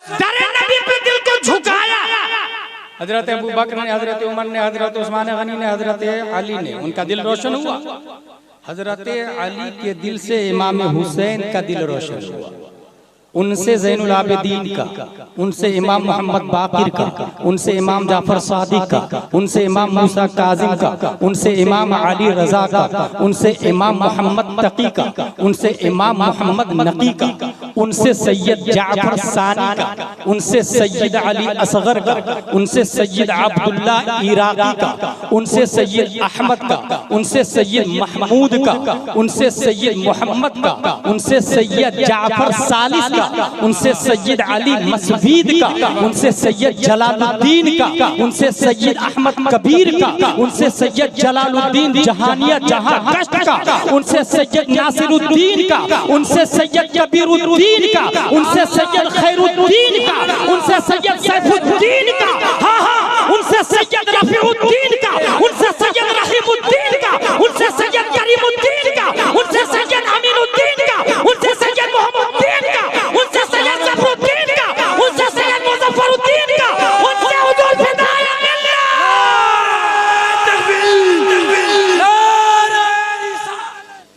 दरे नबी पे दिल को झुकाया। हजरत अबू बकर ने, हजरत उमर ने, हजरत उस्मान गनी ने, हजरत अली ने, उनका दिल रोशन हुआ। हजरत अली के दिल से इमाम हुसैन का दिल रोशन हुआ, उनसे ज़ैनुल आबिदीन का, उनसे इमाम मोहम्मद बाकिर का, उनसे इमाम जाफर सादिक का, उनसे इमाम मूसा काजिम का, उनसे इमाम अली रजा का, उनसे इमाम मोहम्मद तकी का, उनसे इमाम मोहम्मद नकी का, उनसे सैयद जाफर सानी का, उनसे सैयद अली असगर का, उनसे सैयद अब्दुल्ला इराकी का, उनसे सैयद अहमद का, उनसे सैयद महमूद का, उनसे सैयद मोहम्मद का, उनसे सैयद जाफर सालिस का, उनसे सैयद अली मसवीद का, उनसे सैयद जलालुद्दीन का, उनसे सैयद अहमद कबीर का, उनसे सैयद जलालुद्दीन जहानिया जहां गश्त का, उनसे सैयद नासिरुद्दीन का, उनसे सैयद कबीरुद्दीन का, उनसे सैयद खैरुद्दीन का, उनसे सैयद सैफुद्दीन का, हाँ हाँ, उनसे सैयद रफीउद्दीन का, उनसे सैयद रहीमुद्दीन का, उनसे सैयद करीमुद्दीन का, उनसे सैयद अमीनुद्दीन का, उनसे सैयद मोहम्मदुद्दीन का, उनसे सैयद सफरुद्दीन का, उनसे सैयद मुजफ्फरुद्दीन का, उनसे हुजूर फिदाया मिल्लत।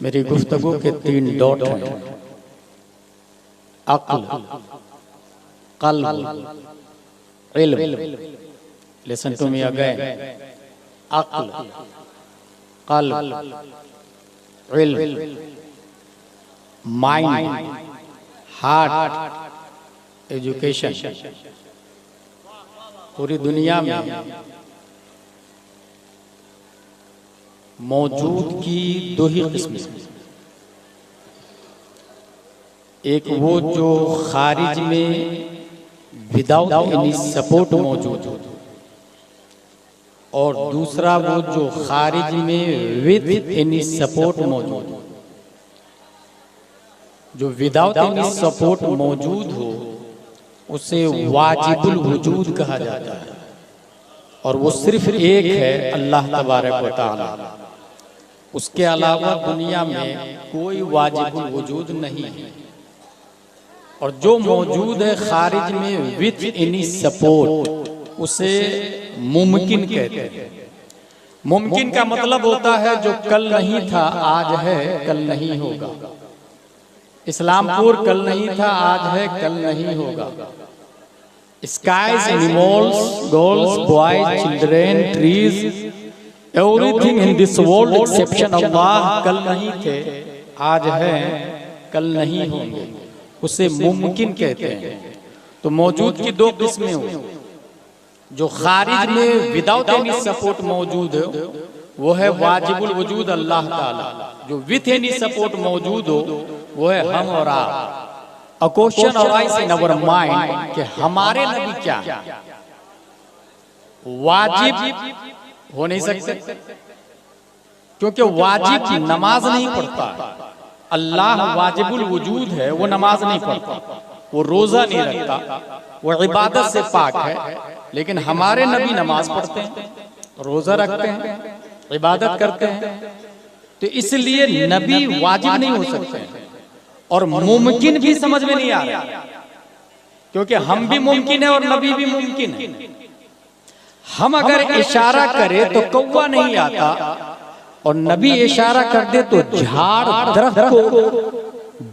मेरी गुफ्तगू के 3 डॉट हैं, अक्ल, क़ल्ब, इल्म। लिसन टू मी अगेन, अक्ल, क़ल्ब, इल्म, माइंड, हार्ट, एजुकेशन। पूरी दुनिया में मौजूद की 2 ही किस्में, एक वो जो खारिज में विदाउट एनी सपोर्ट मौजूद हो, और दूसरा वो जो खारिज में विद एनी सपोर्ट मौजूद हो। जो विदाउट एनी सपोर्ट मौजूद हो उसे वाजिबुल वजूद कहा जाता है, और वो सिर्फ एक है, अल्लाह तबारक व तआला। उसके अलावा दुनिया में कोई वाजिबुल वजूद नहीं है। और जो मौजूद है खारिज में विद एनी सपोर्ट, उसे मुमकिन कहते हैं। मुमकिन का मतलब होता है जो कल नहीं था आज है, कल नहीं होगा। इस्लामपुर कल नहीं था आज है, कल नहीं होगा। Skies, animals, girls, boys, children, trees, everything in this world exception Allah कल नहीं थे, आज है, कल नहीं होंगे। उसे मुमकिन कहते हैं। तो मौजूद की 2 किस्में हो, जो खारिज में विदाउट एनी सपोर्ट मौजूद है वो है वाजिबुल वजूद अल्लाह ताला। जो विथ एनी सपोर्ट मौजूद हो वो है हम और आप। A question arise in our mind कि हमारे नबी क्या है? वाजिब हो नहीं सकते, क्योंकि वाजिब नमाज नहीं पढ़ता। अल्लाह वाजिबुल वजूद है, वो नमाज नहीं पढ़ता, वो रोजा नहीं रखता, वो इबादत से पाक है। लेकिन हमारे नबी नमाज पढ़ते हैं, रोजा रखते हैं, इबादत करते हैं। तो इसलिए नबी वाजिब नहीं हो सकते हैं। और मुमकिन भी समझ में नहीं आ रहा, क्योंकि हम भी मुमकिन है और नबी भी मुमकिन है। हम अगर इशारा करें तो कौवा नहीं आता, और नबी इशारा कर दे तो झाड़ दरख्त को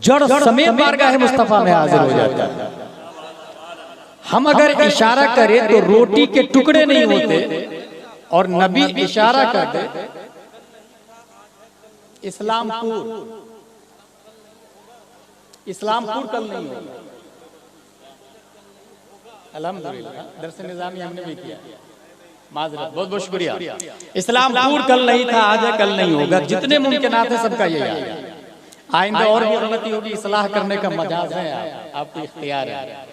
जड़ समेत बारगाह मुस्तफा में हाजिर हो जाता है। हम अगर इशारा करें तो रोटी के टुकड़े नहीं होते, और नबी इशारा कर दे इस्लामपुर कल नहीं होगा। अल्हम्दुलिल्लाह दरस निज़ामी हमने भी किया, माजरत, बहुत बहुत शुक्रिया। इस्लामपुर कल नहीं था, आज है, कल नहीं होगा। जितने मुमकिनात है सबका यही है। आइंदा और भी गलती होगी, इस्लाह करने का मजाज है, आपको इख्तियार है।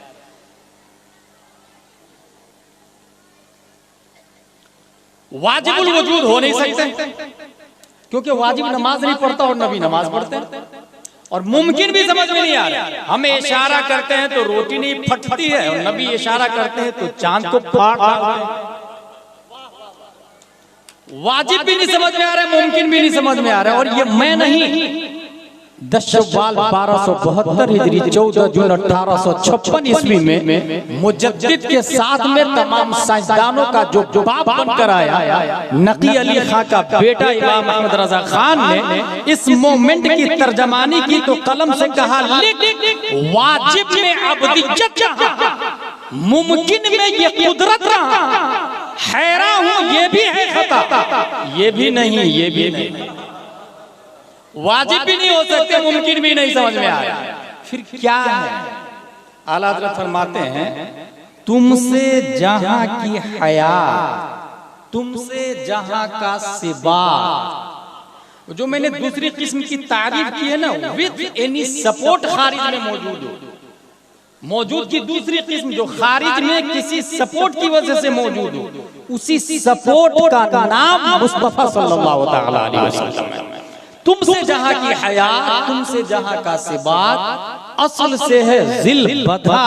वाजिबुल वजूद हो नहीं सकते, क्योंकि वाजिब नमाज नहीं पढ़ता और नबी नमाज पढ़ते हैं। और मुमकिन भी समझ में नहीं आ रहा। हम इशारा करते हैं तो रोटी नहीं फटती है, और नबी इशारा करते हैं तो चांद को फाड़ डालते हैं। वाजिब भी नहीं समझ में आ रहा है, मुमकिन भी नहीं समझ में आ रहा है। और ये मैं नहीं, 10 शव्वाल 1272 हिजरी 14 जून 1856 ईस्वी में मुजद्दिद के साथ में तमाम साइंसदानों का जो बाप बनकर आया नकी अली खां का बेटा इमाम अहमद रजा खान ने इस मोमेंट की तर्जमानी की तो कलम से कहा लिख वाजिब में अब्दियत जहां मुमकिन में ये कुदरत रहा हैरा हूं ये भी है खता ये भी नहीं वाजिब भी नहीं हो सकते मुमकिन भी नहीं समझ में आया फिर क्या है। आला हज़रत फरमाते हैं तुमसे जहां की हया तुमसे जहां का सिबा। जो मैंने दूसरी किस्म की तारीफ की है ना विद एनी सपोर्ट खारिज में मौजूद की दूसरी किस्म जो खारिज में किसी सपोर्ट की वजह से मौजूद हो उसी सपोर्ट का नाम मुस्तफा सल्लल्लाहु तआला अलैहि वसल्लम है। तुमसे जहां की हया तुमसे जहां का सिबात असल से है जिल बधा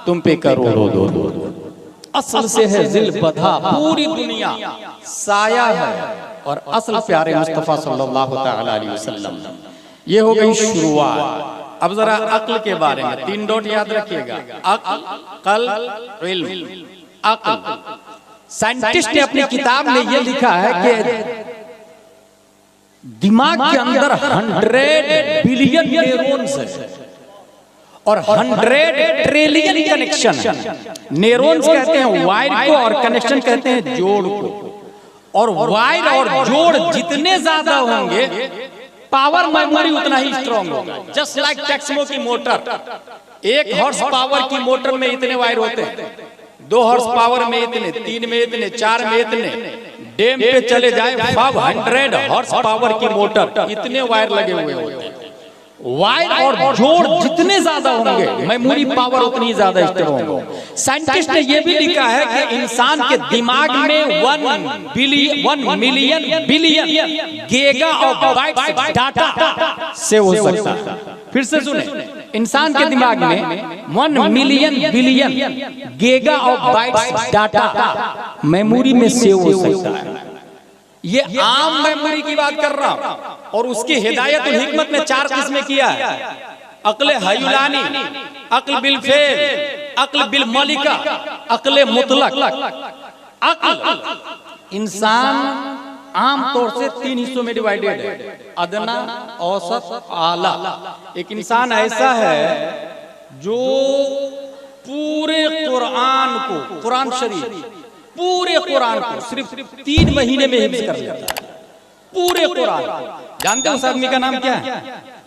तुम पे करोड़ों दो असल से है जिल बधा पूरी दुनिया साया है और असल प्यारे मुस्तफा सल्लल्लाहु तआला अलैहि वसल्लम। ये हो गई शुरुआत। अब जरा अक्ल के बारे में 3 डॉट याद रखिएगा अक्ल इल्म अक्ल। साइंटिस्ट ने अपनी किताब में ये लिखा है कि दिमाग के अंदर 100 बिलियन न्यूरॉन्स है और 100 ट्रिलियन कनेक्शन। न्यूरॉन्स कहते हैं वायर को और कनेक्शन कहते हैं जोड़ को। और वायर और जोड़ जितने ज्यादा होंगे पावर मेमोरी उतना ही स्ट्रॉन्ग होगा। जस्ट लाइक टेक्समो की मोटर 1 हॉर्स पावर की मोटर में इतने वायर होते हैं 2 हॉर्स पावर में इतने 3 में इतने 4 में इतने डैम पे चले जाए 500 हॉर्स पावर की मोटर इतने वायर लगे हुए होते हैं। वायर और जोड़ जितने ज्यादा होंगे मेमोरी पावर उतनी ज्यादा स्ट्रॉन्ग होगी। साइंटिस्ट ने यह भी लिखा है कि इंसान के दिमाग में 1 million billion giga of bytes data save हो सकता है। फिर से सुने इंसान के दिमाग में 1 million billion giga of bytes data memory में सेव हो सकता है। ये आम मेमोरी की बात कर रहा हूं और उसकी हिदायत उल हिकमत में 4 किस्में किया है। अक्ल हयुलानी, अक्ल बिल फेल, अक्ल बिल मलिका, अक्ल मुतलक। अक्ल इंसान आम तौर से 3 हिस्सों में डिवाइडेड है अदना औसत आला। एक इंसान ऐसा है जो पूरे कुरान को कुरान शरीफ पूरे कुरान को सिर्फ 3 महीने में हिफ्ज़ कर लेता है। पूरे कुरान को। जानते हो उस आदमी का नाम क्या है?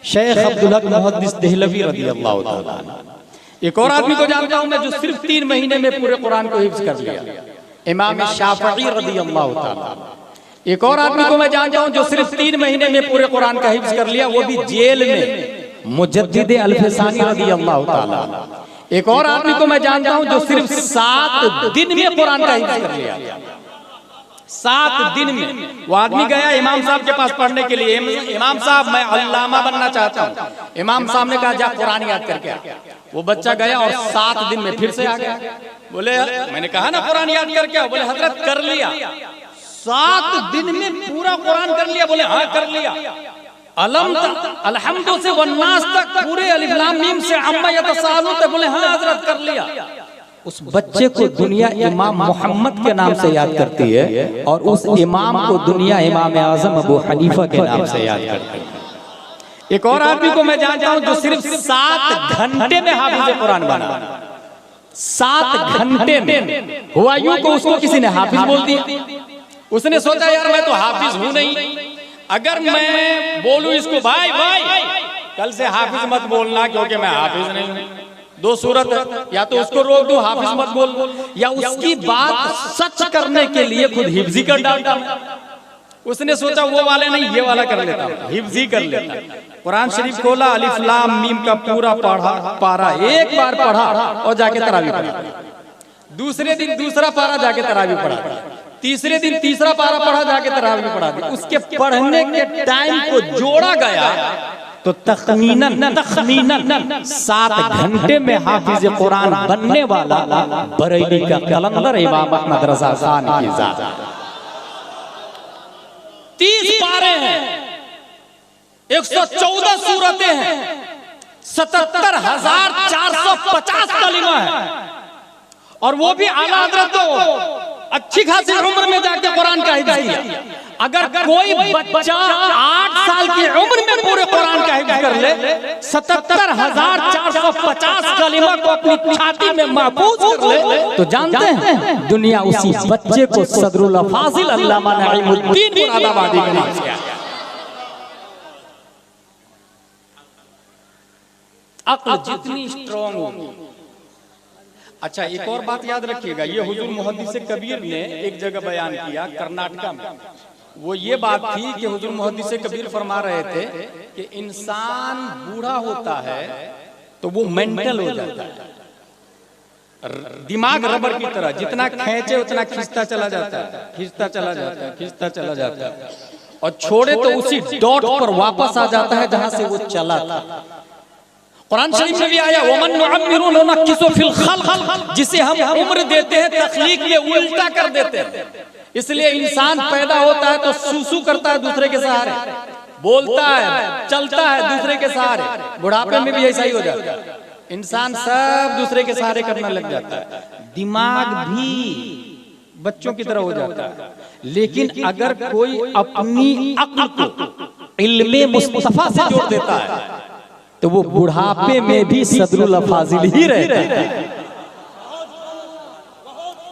शेख अब्दुल हक मुहद्दिस देहलवी रज़ियल्लाहु ताला। एक और आदमी को जानता हूं मैं जो सिर्फ 3 महीने में पूरे कुरान को हिफ्ज़ कर लिया, इमाम शाफ़िई रज़ियल्लाहु ताला। एक और आदमी को मैं जानता हूं जो सिर्फ 3 महीने में पूरे कुरान का हिफ्ज़ कर लिया, वो भी जेल में, मुजद्दिद अल-फ़सानी रज़ियल्लाहु ताला। एक और आदमी को मैं जानता हूं जो सिर्फ 7 दिन में कुरान का हिफ्ज़ कर लिया। 7 दिन में। वो आदमी गया इमाम साहब के पास पढ़ने के लिए, इमाम साहब मैं अल्लामा बनना चाहता हूँ। इमाम साहब ने कहा जा कुरान याद करके आ। वो बच्चा गया और 7 दिन में फिर से आ गया। बोले मैंने कहा ना कुरान याद करके आओ। बोले हजरत कर लिया। 7 दिन में पूरा कुरान कर लिया। बोले हाँ कर लिया। अलहम्दु से वन्नास तक पूरे अलिफ लाम मीम से अम्मा यतसालून तक। बोले हाँ हजरत कर लिया। उस बच्चे को दुनिया इमाम मोहम्मद के नाम से याद करती है और उस इमाम को दुनिया इमाम आजम अबू हनीफा के नाम से याद करती है। एक और आदमी को मैं जानता हूं जो सिर्फ 7 घंटे में हाफिज कुरान बना। 7 घंटे में हुआ यूं को उसको किसी ने हाफिज बोल दिया। उसने सोचा यार मैं तो हाफिज हूं नहीं, अगर मैं बोलूं इसको भाई भाई कल से हाफिज मत बोलना क्योंकि मैं हाफिज नहीं हूं, 2 सूरत है, या तो उसको रोक दो हाफिज मत बोल, या उसकी बात सच करने के लिए खुद हिफ्जी कर डालता। उसने सोचा वो वाले नहीं ये वाला कर लेता, हिफ्जी कर लेता। कुरान शरीफ खोला, अलिफ लाम मीम का पूरा पारा एक बार पढ़ा और जाके तरावी पढ़ा। दूसरे दिन दूसरा पारा जाके तरावी पढ़ा। तीसरे दिन तीसरा पारा पढ़ा जाके तरावी पढ़ा दी। उसके पढ़ने के टाइम को जोड़ा गया तो तखमीनन 7 घंटे में हाफिज कुरान बनने वाला बरेली का कलंदर इमाम अहमद रजा खान की जात। 30 पारे हैं 114 सूरतें हैं, 77,450 कलिमा है, और वो भी आला हज़रत तो अच्छी खासी उम्र में जाके कुरान का हिफ्ज़ किया। अगर कोई बच्चा 8 साल की उम्र में पूरे कुरान का हिफ्ज़ कर ले, 77,450 कलिमा को अपनी छाती में महफूज कर ले, तो जानते हैं दुनिया उसी बच्चे को सदरुल फाजिल अल्लामा नईमुद्दीन मुरादाबादी के नाम से अक्ल जितनी स्ट्रॉन्ग होगी। अच्छा, एक और बात याद रखिएगा, ये हुजूर मुहद्दिस कबीर ने एक जगह बयान किया कर्नाटका में। वो ये बात थी कि हुजूर मुहद्दिस कबीर फरमा रहे थे कि इंसान बूढ़ा होता है तो वो मेंटल हो जाता है, दिमाग रबर की तरह, जितना खींचे उतना खींचता चला जाता है, खींचता चला जाता है, खींचता चला जाता है, और छोड़े तो उसी डॉट पर वापस आ जाता है जहां से वो चला था। कुरान शरीफ में भी आया वमन नुअम्मिरु नुनक्किसु फिल खल्क, जिसे हम उम्र देते हैं तख्लीक में उल्टा कर देते हैं। इसलिए इंसान पैदा होता है तो सूसू करता है दूसरे के सहारे, बोलता है, चलता है दूसरे के सहारे, बुढ़ापे में भी ऐसा ही हो जाता है। इंसान सब दूसरे के सहारे करने लग जाता है, दिमाग भी बच्चों की तरह हो जाता है। लेकिन अगर कोई अपनी अक्ल को इल्मे मुस्तफा से जोड़ देता है तो वो बुढ़ापे में भी सदरुल फाजिल ही रहता है।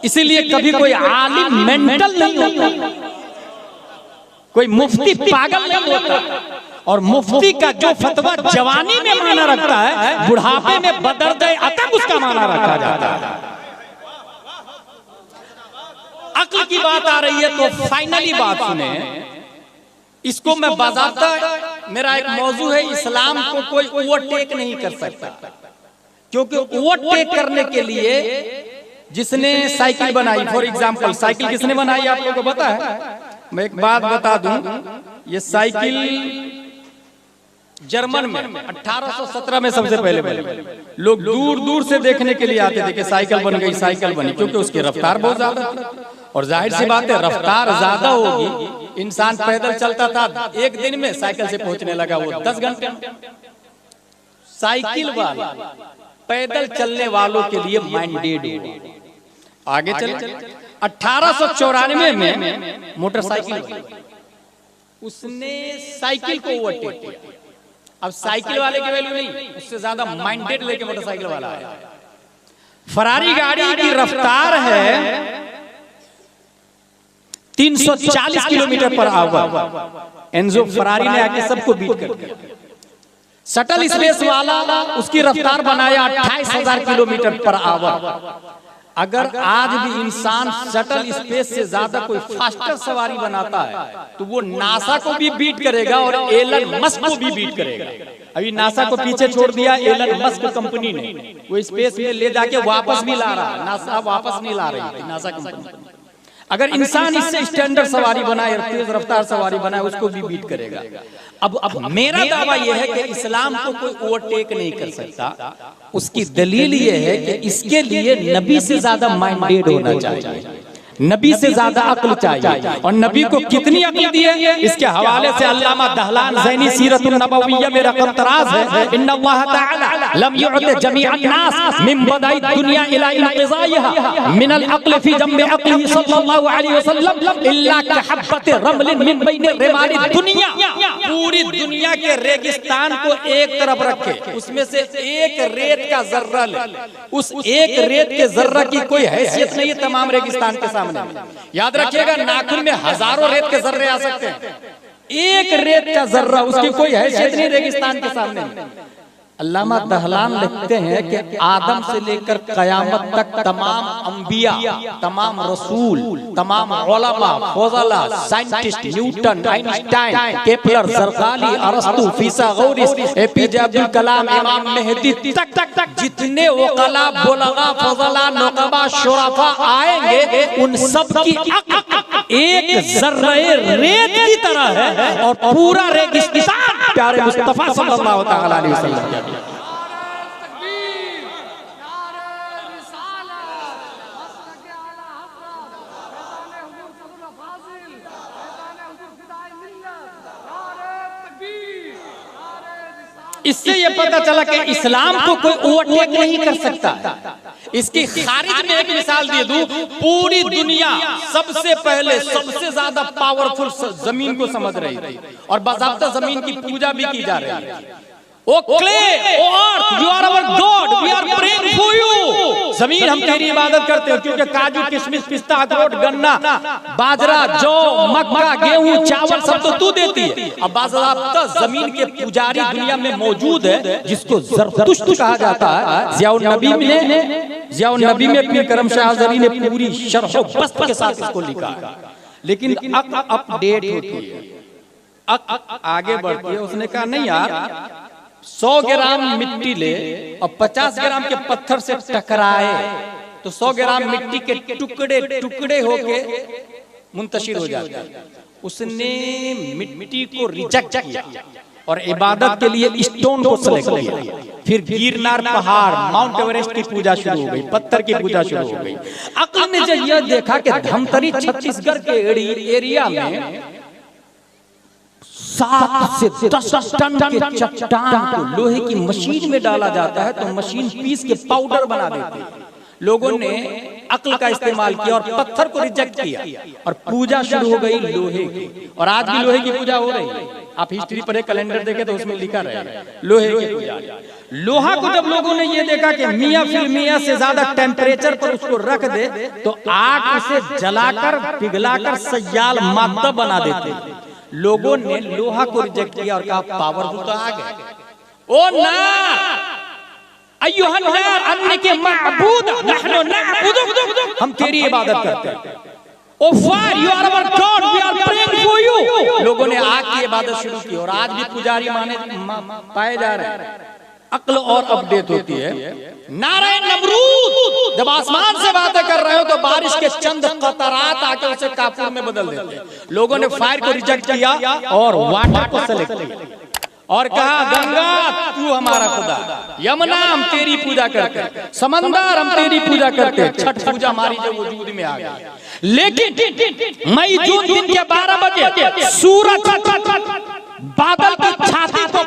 इसीलिए कभी कोई आलिम मेंटल नहीं होता, कोई मुफ्ती पागल नहीं होता, और मुफ्ती का जो फतवा जवानी में माना रखता है, बुढ़ापे में बदर्द अतब उसका माना रखा जाता है। अक्ल की बात आ रही है तो फाइनली बात सुने, इसको मैं बाज़ाब्ता, मेरा एक मौजू है, इस्लाम को कोई ओवरटेक नहीं कर सकता, क्योंकि ओवरटेक करने के लिए जिसने साइकिल बनाई, फॉर एग्जांपल साइकिल किसने बनाई आप लोगों को पता है? मैं एक बात बता दूं, ये साइकिल जर्मन में 1817 में सबसे पहले लोग दूर दूर से देखने के लिए आते थे कि साइकिल बन गई, साइकिल बनी, क्योंकि उसकी रफ्तार बहुत ज्यादा थी। और जाहिर सी बात है रफ्तार ज्यादा होगी, इंसान पैदल चलता था, एक दिन में साइकिल से पहुंचने लगा वो 10 घंटे। साइकिल वाले पैदल चलने वालों के लिए माइंडेड हो। आगे चले 1894 में मोटरसाइकिल, उसने साइकिल को ओवरटेक किया। अब साइकिल वाले की वैल्यू नहीं, उससे ज्यादा माइंडेड लेके मोटरसाइकिल वाला है। फरारी गाड़ी की रफ्तार है 340 किलोमीटर पर आवर। एनजो फरारी ने आके सबको बीट कर दिया। शटल स्पेस वाला उसकी रफ्तार बनाया 28,000 किलोमीटर पर आवर। अगर आज भी इंसान शटल स्पेस से ज्यादा कोई फास्टर सवारी बनाता है तो वो नासा को भी बीट करेगा और एलन मस्क को भी बीट करेगा। अभी नासा को पीछे छोड़ दिया एलन मस्क कंपनी ने, वो स्पेस में ले जाके वापस भी ला रहा है, नासा वापस नहीं ला रही थी नासा कंपनी। अगर इंसान इससे स्टैंडर्ड सवारी बनाए, तेज रफ्तार सवारी बनाए, उसको भी बीट करेगा। अब मेरा दावा यह है कि इस्लाम को कोई ओवरटेक नहीं कर सकता। उसकी दलील यह है कि इसके लिए नबी से ज्यादा माइंडेड होना चाहिए, नबी से ज्यादा अक्ल चाहिए। और नबी को कितनी अक्ल दी है, इसके हवाले से अल्लामा दहलान ज़ैनी सीरतुन नबविय्या में रकम तराज है, इन्नल्लाह तआला लम युअति जमीअन नास मिन बदाई दुनिया इला इंक़िज़ाइहा मिनल अक्ल फी जम्बि अक्लिही सल्लल्लाहु अलैहि वसल्लम इल्ला कहब्बत रमलिन मिन बैन रिमाली दुनिया। पूरी दुनिया के रेगिस्तान को एक तरफ रखे, उसमें से एक रेत का जर्रा ले, उस एक रेत के जर्रा की कोई हैसियत नहीं है तमाम रेगिस्तान के सामने। याद रखिएगा, नाखून में हजारों रेत के जर्रे आ सकते हैं, एक रेत का जर्रा उसकी कोई हैसियत नहीं रेगिस्तान के सामने। अल्लामा दहलान लिखते हैं कि आदम से लेकर कयामत तक तमाम अंबिया, तमाम रसूल, तमाम उलमा, फज़ला, साइंटिस्ट, न्यूटन, आइंस्टाइन, केपलर, ज़रक़ाली, अरस्तु, फिसागोरिस, एपीजे अब्दुल कलाम, इमाम मेहदी तक जितने वक़ला, बुलगा, फज़ला, नुक़बा, शुरफा आएंगे, उन सब की अक्ल एक ज़र्रे रेत की तरह है और पूरा रेगिस्तान प्यारे मुस्तफा सल्लल्लाहु तआला अलैहि वसल्लम। इससे ये पता चला कि इस्लाम को कोई ओवरटेक नहीं कर सकता है। इसकी खारिज में एक मिसाल दे दूं, पूरी दुनिया सबसे पहले सबसे ज्यादा पावरफुल जमीन को समझ रही थी और बाकायदा जमीन की पूजा भी की जा रही है। O clay, O earth, you are our god, we are praying for you. जमीन हम तेरी इबादत करते हैं क्योंकि काजू, किशमिश, पिस्ता, अखरोट, गन्ना, बाजरा, जौ, मक्का, गेहूं, चावल सब तो तू देती है। अब बाकायदा जमीन के पुजारी दुनिया में मौजूद है जिसको ज़रतुश्त कहा जाता है। ज़ियाउन नबी में पीर करम शाह अज़हरी ने पूरी शरह व बस्त के साथ इसको लिखा है। लेकिन अपडेट होती है, आगे बढ़ती है। उसने कहा नहीं यार, 100 ग्राम मिट्टी ले और 50 ग्राम के पत्थर से टकराए तो 100 ग्राम मिट्टी के टुकड़े टुकड़े होके मुंतशिर हो जाते हैं। उसने मिट्टी को रिजेक्ट किया और इबादत के लिए स्टोन को सेलेक्ट किया। फिर गिरनार पहाड़, माउंट एवरेस्ट की पूजा शुरू हो गई, पत्थर की पूजा शुरू हो गई। अक्ल ने जब यह देखा कि धमतरी छत्तीसगढ़ के एरिया में 7 से 10 टन के चट्टान को लोहे की मशीन में डाला जाता है तो मशीन पीस के पाउडर बना देती है। लोगों ने अक्ल का इस्तेमाल किया और पत्थर को रिजेक्ट किया और पूजा शुरू हो गई लोहे की। और आज भी लोहे की पूजा हो रही है। आप हिस्ट्री पर एक कैलेंडर देखें तो उसमें लिखा रहेगा लोहे की पूजा। लोहा को जब लोगों ने ये देखा कि मियां फिर मियां से ज्यादा टेम्परेचर पर उसको रख दे तो आग उसे जलाकर पिघलाकर सयाल मादा बना देते, लोगों ने लोहा को रिजेक्ट किया और कहा पावरफुल तो आग है। ओ नार अय्युहन नार अन्नके माबूद नहनु नअबुदुक, हम तेरी इबादत करते हैं। O fire you are our god, we are praying for you. लोगों ने आग की इबादत शुरू की और आज भी पुजारी माने पाए जा रहे हैं। अक्ल और अपडेट होती है। नारे नमरूद, जब आसमान से बातें कर रहे हो तो बारिश के चंद कतरात आके उसे काफूर में बदल देते हैं। लोगों ने फायर को रिजेक्ट किया और वाटर को सेलेक्ट किया और कहा गंगा तू हमारा खुदा, यमुना हम तेरी पूजा करते हैं, समंदर हम तेरी पूजा करते हैं। छठ पूजा हमारी जो वजूद में आ गई। लेकिन मई जून दिन के 12 बजे सूरज बादल की छाती को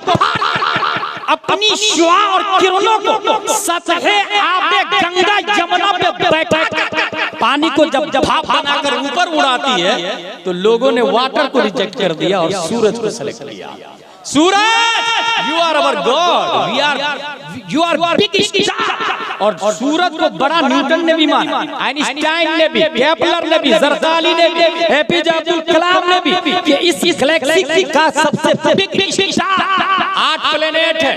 अपनी शुआ और किरणों को सतहे आबे गंगा यमुना पे बैठा पानी को जब भाप बनाकर ऊपर उड़ाती है तो लोगों ने वाटर को रिजेक्ट कर दिया और सूरज को सेलेक्ट किया। सूरज you are our god, you are big star. और सूरज को बड़ा न्यूटन ने भी माना, आइंस्टाइन ने भी, केपलर ने भी, जरदारी ने भी, एपीजे अब्दुल कलाम ने भी कि इस गैलेक्सी का सबसे बिग स्टार 8 प्लेनेट है।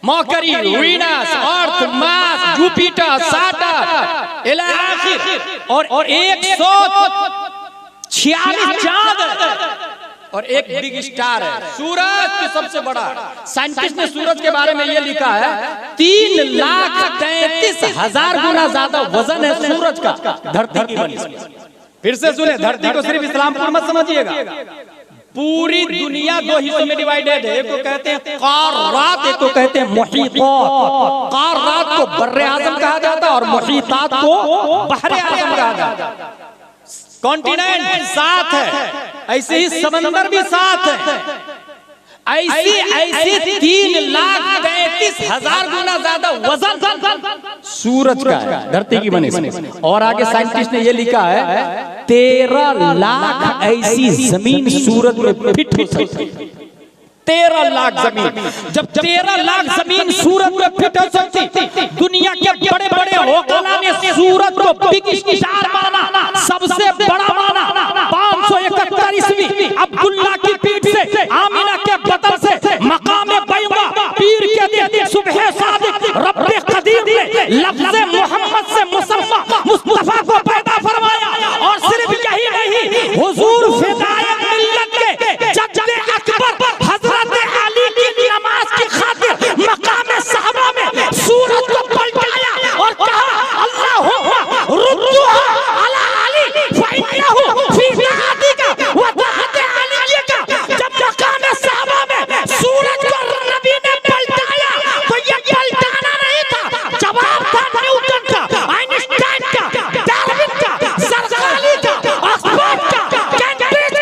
मरकरी, वीनस, अर्थ, मार्स, जुपिटर, सैटर्न इला आखिर और 146 चांद और एक बिग स्टार है। सूरज के सबसे बड़ा, साइंटिस्ट ने सूरज के बारे में ये लिखा है 3,33,000 गुना ज्यादा वजन है सूरज का धरती की बनिस्बत। फिर से सुने, धरती को सिर्फ इस्लामपुर मत समझिएगा। पूरी दुनिया 2 हिस्सों में डिवाइडेड है। एक को कहते हैं क़ारात, एक को कहते हैं मुहीतात। क़ारात को बर्रे आज़म कहा जाता है और मुहीतात को बहरे आज़म कहा जाता है। कॉन्टिनेंट 7 है, ऐसे ही समंदर भी 7 है। ऐसे 3,33,000 गुना ज्यादा वजन सूरज का है धरती की बनिस्बत। और आगे साइंटिस्ट ने ये लिखा है 13 लाख ऐसी जमीन सूरज में फिट हो सकती है। 13 लाख जमीन, जब 13 लाख जमीन सूरज में फिट हो सकती, दुनिया के बड़े बड़े होकला ने सूरज को बिग स्टार माना, सबसे बड़ा माना। 571 ईस्वी अब्दुल्ला की पीठ से, आमिना के बतन से, मकाम बैदा पीर के दिन सुबह सादिक रब्बे कदीर ने लफ्ज़े मोहम्मद से मुस्तफा को पैदा फरमाया। और सिर्फ यही नहीं, हुजूर फिदाए मिल्लत के जद्दे अकबर हजरत अली की नमाज की खातिर मकाम साहबा में सूरज को पलटाया और कहा अल्लाहुम्मा रुद्दुहा अला अली फइन्नहु फी दातिका व दाति अली का। जब मकाम साहबा में सूरज को नबी ने पलटाया तो ये पलटाना नहीं था, जवाब था न्यूटन का, आइंस्टाइन का, डार्विन का, जरदारी का, ऑक्सफोर्ड का, Cambridge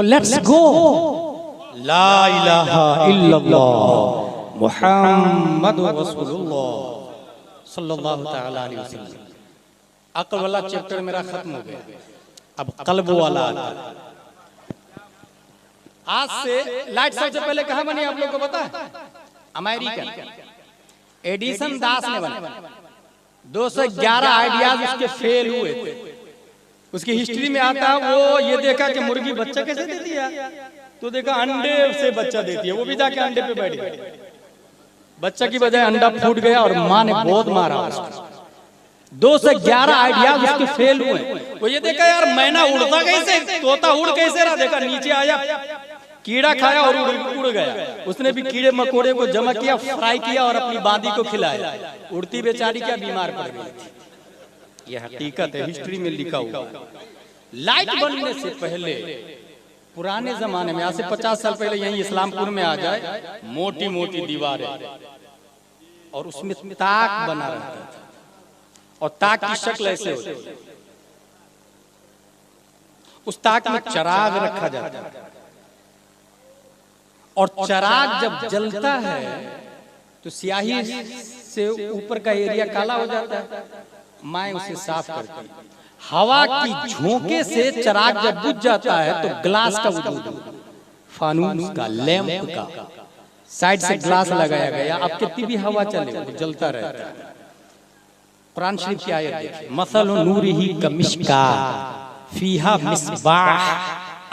So let's go. La ilaha illallah Muhammadur Rasulullah सल्लल्लाहु ताला अलैहि वसल्लम। अक्ल वाला चैप्टर मेरा खत्म हो गया, अब कल्ब वाला आता है। आज से लाइट सबसे पहले कहाँ बनी आप लोगों को पता है? अमेरिकन एडिसन दास ने बनाया। 211 आइडियाज उसके फेल हुए थे। उसकी हिस्ट्री में आता है वो ये देखा कि मुर्गी बच्चा कैसे देती है, तो देखा अंडे से बच्चा देती है, वो भी जाके अंडे पे बैठ गया, बच्चा की बजाय अंडा फूट गया और माँ ने बहुत मारा उसको। 211 आइडियाज उसके फेल हुए। वो ये देखा यार मैना उड़ता कैसे, तोता उड़ कैसे रहा, देखा नीचे आया कीड़ा खाया और उड़ गया। उसने भी कीड़े मकोड़े को जमा किया, फ्राई किया और अपनी बांदी को खिलाया। उड़ती बेचारी क्या बीमार पड़ गई थी। यह हकीकत है, हिस्ट्री में लिखा हुआ। लाइट बनने से पहले पुराने जमाने में, आज से 50 साल पहले यहीं इस्लामपुर में आ जाए, मोटी मोटी दीवारें और उसमें ताक बना रहता था और ताक की शक्ल ऐसे होती है। उस ताक में चराग रखा जाता है और चराग जब जलता है तो स्याही से ऊपर का एरिया काला हो जाता है। माँ उसे साफ करती है। हवा की झोंके से चराग जब बुझ जाता है तो ग्लास का वजूद, फानूस का, लैंप का, साइड से ग्लास लगाया गया। अब कितनी भी हवा चले वो जलता रहता है। कुरान शरीफ की आयत देखिए, मसलु नूरिही कमिश्का फीहा मिस्बाह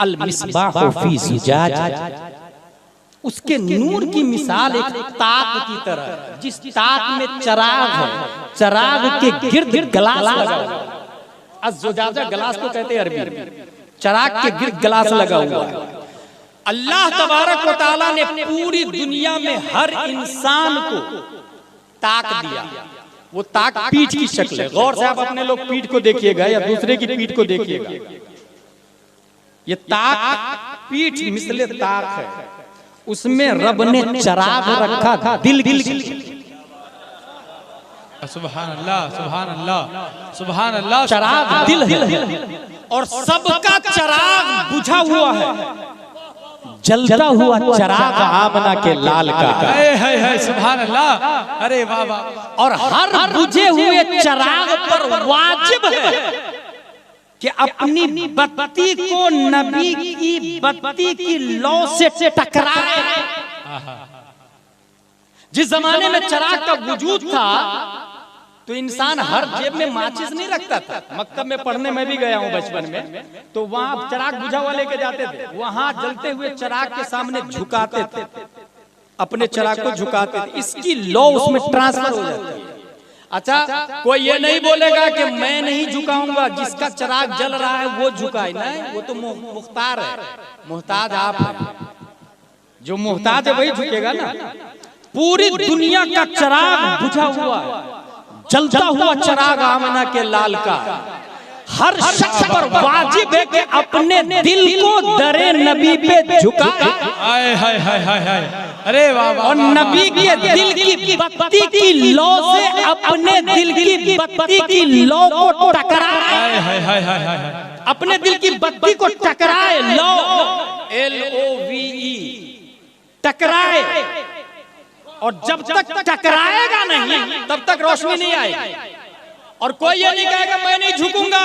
अल मिस्बाह फी ज़ुजाज। उसके नूर की मिसाल एक ताक की तरह है, जिस ताक में चराग है, चराग के गिर्द ग्लास लगा हुआ है। अज़्ज़ुजाजा ग्लास को कहते हैं अरबी में। चराग के गिर्द ग्लास लगा हुआ है। अल्लाह तबारक व तआला ने पूरी दुनिया में हर इंसान को ताक दिया। वो ताक पीठ की शक्ल है। गौर से आप अपने लोग पीठ को देखिएगा या दूसरे की पीठ को देखिएगा। ये ताक पीठ मिसले ताक है। उसमें रब ने चराग रखा था दिल की। सुभान अल्लाह, सुभान अल्लाह, सुभान अल्लाह। चराग दिल है और सबका चराग बुझा हुआ है। जलता हुआ चराग आमना के लाल का है। सुभान अल्लाह, अरे वाह वाह। और हर बुझे हुए चराग पर वाजिब है कि अपनी बत्ती को नबी की बत्ती की लौ से टकराए। जिस जमाने में चराग का वजूद था तो इंसान हर जेब में माचिस नहीं रखता था। मकतब में पढ़ने में भी गया हूं बचपन में, तो वहां चराग बुझा हुआ लेके जाते थे। वहां जलते हुए चराग के सामने झुकाते थे, अपने चराग को झुकाते थे। इसकी लौ उसमें ट्रांसफर हो जाती है। अच्छा, कोई ये नहीं बोलेगा कि मैं नहीं झुकाऊंगा, जिसका चराग जल रहा है वो झुकाए। नहीं, वो तो मुख्तार है, मोहताज आप हैं। जो मोहताज है वही झुकेगा ना। पूरी दुनिया का चराग बुझा हुआ है, जलता हुआ चराग आमना के लाल का। हर शख्स पर वाजिब है कि अपने दिल को दरे नबी पे झुकाए। हाय हाय हाय हाय हाय, अरे वाह वाह। और नबी के दिल की बत्ती की लौ से अपने दिल की बत्ती की लौ को टकराए। हाय हाय हाय हाय हाय, अपने दिल की बत्ती को टकराए। लौ LOVE, टकराए। और जब तक टकराएगा नहीं तब तक रोशनी नहीं आएगी। और कोई ये नहीं कहेगा मैं नहीं झुकूंगा,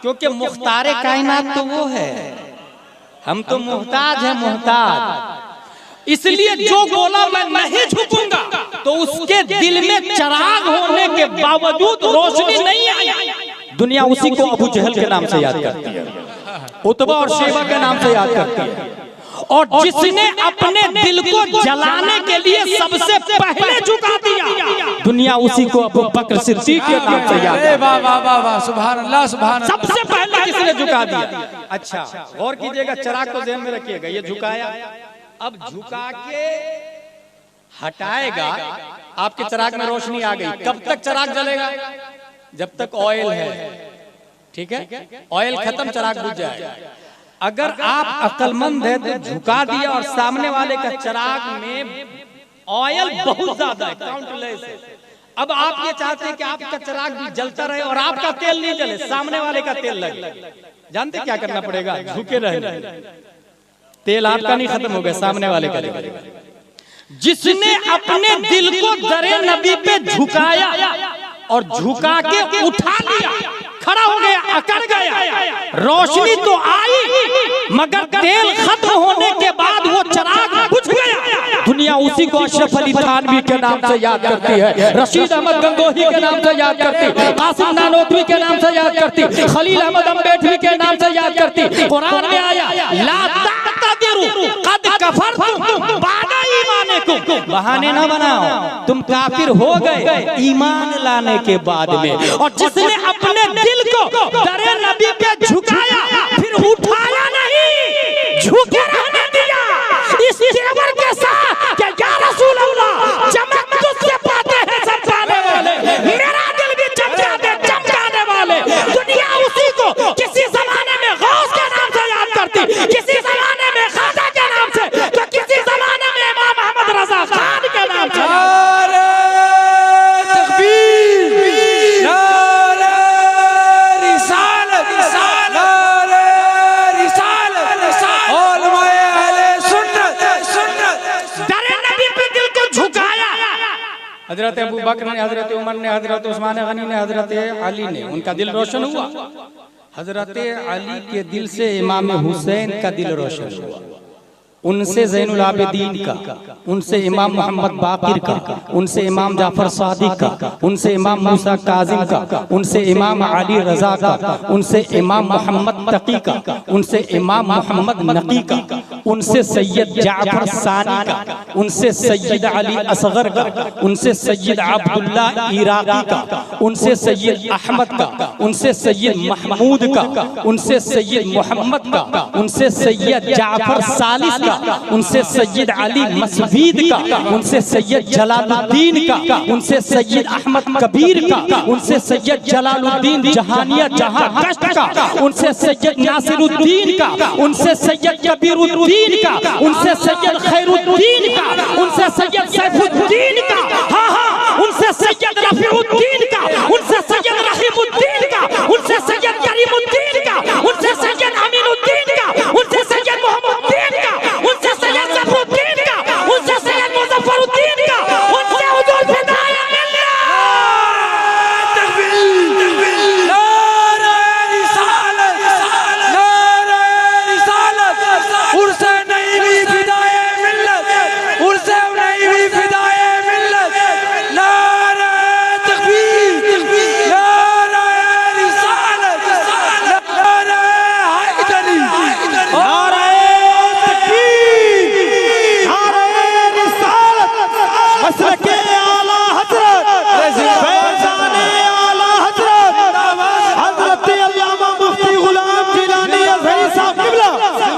क्योंकि मुख्तारे कायनात तो वो है, हम तो मोहताज हैं, मोहताज। इसलिए जो बोला मैं नहीं झुकूंगा तो उसके दिल में चराग होने के बावजूद रोशनी नहीं आई। दुनिया उसी को अबू जहल के नाम से याद करती है, उतबा और शेबा के नाम से याद करती है। और जिसने अपने दिल को जलाने के लिए सबसे पहले झुका दिया, दुनिया उसी को अबू बकर सिद्दीक के नाम से याद करती है। वाह वाह वाह वाह, सुभान अल्लाह, सुभान अल्लाह। सबसे पहले किसने झुका दिया? अच्छा, गौर कीजिएगा, चराग को ध्यान में रखिएगा। ये झुकाया, अब झुका के हटाएगा। आपके चराग में रोशनी आ गई। कब तक चराग जलेगा? जब तक ऑयल है, ठीक है। ऑयल खत्म, चराग बुझ जाएगा। अगर आप अक्लमंद है तो झुका दिया और सामने वाले का चराग में ऑयल बहुत ज्यादा है, काउंटलेस है। अब आप ये चाहते हैं कि आपका चराग भी जलता रहे और आपका तेल नहीं जले, सामने वाले का तेल लगे। जानते क्या करना पड़ेगा? झुके रहना। तेल आपका नहीं खत्म हो गया, सामने वाले का लेगा। जिसने अपने दिल को दरे नबी पे झुकाया और झुका के उठा लिया, खड़ा हो गया, अकड़ गया, रोशनी तो आई मगर तेल खत्म होने के बाद वो चिराग बुझ गया। दुनिया उसी को अशरफ अली थानवी के नाम से याद करती है, रशीद अहमद गंगोही के नाम से याद करती, कासिम नानोतवी के नाम से याद करती, खलील अहमद अम्बेडकरी के नाम से याद करती। कुरान में आया ला ताक़दिरू क़द कफ़रतुम बादा ईमानिकुम, बहाने ना बनाओ, तुम काफिर हो गए ईमान लाने के बाद में। और जिसने अपने दिल को दरे नबी पे झुकाया फिर उठाया नहीं, झुके रहने दिया इस जेवर के साथ कि या रसूल अल्लाह चमक तुझसे पाते हैं चमकाने वाले, मेरा दिल भी चमकाने वाले। दुनिया उसी को किसी जमाने में गौस के नाम से याद करती, किसी जमाने में खाजा के नाम से, तो किसी जमाने में इमाम अहमद रजा खान के नाम से। हजरत अबू बकर ने, हजरत उमर ने, हजरत उस्मान गनी ने, हजरत अली ने, उनका दिल रोशन हुआ। हजरत अली के दिल से इमाम हुसैन का दिल रोशन हुआ, उनसे ज़ैनुल आबिदीन का, उनसे इमाम मोहम्मद बाकिर का, उनसे इमाम जाफर सादिक का, उनसे इमाम मूसा काजिम का, उनसे इमाम अली रजा का, उनसे इमाम मोहम्मद तकी का, उनसे इमाम मोहम्मद नकी का, उनसे सैयद जाफर सानी का, उनसे सैयद अली असगर का, उनसे सैयद अब्दुल्ला इराकी का, उनसे सैयद अहमद का, उनसे सैयद महमूद का, उनसे सैयद मोहम्मद का, उनसे सैयद जाफर सालिस का, उनसे सैयद अली मसवीद का, उनसे सैयद जलालुद्दीन का, उनसे सैयद अहमद कबीर का, उनसे सैयद जलालुद्दीन जहानिया जहां कश्त का, उनसे सैयद नासिरुद्दीन का, उनसे सैयद कबीरुद्दीन का, उनसे सैयद खैरुद्दीन का, उनसे सैयद सैफुद्दीन का, हाँ हाँ, उनसे सैयद रफीउद्दीन का, उनसे सैयद रहीमुद्दीन का, उनसे सैयद करीमुद्दीन का, उनसे सैयद अमीनुद्दीन का, उनसे सैयद मोहम्मदुद्दीन का, उनसे सैयद जफरुद्दीन का, उनसे सैयद मुजफ्फरुद्दीन का, उनसे हुजूर फिदाए मिल्लत। तकबीर, नारे रिसालत, नारे रिसालत, उर्से नहीं भी फिदाए मिल्लत, उर्से नहीं भी फिदाए मिल्लत। नारे तकबीर, नारे रिसालत, नारे हैदरी, नारे मसलके आला हजरत, फैज़ाने आला हजरत, हजरत अल्लामा मुफ्ती गुलाम जिलानी अज़हरी साहब क़िबला,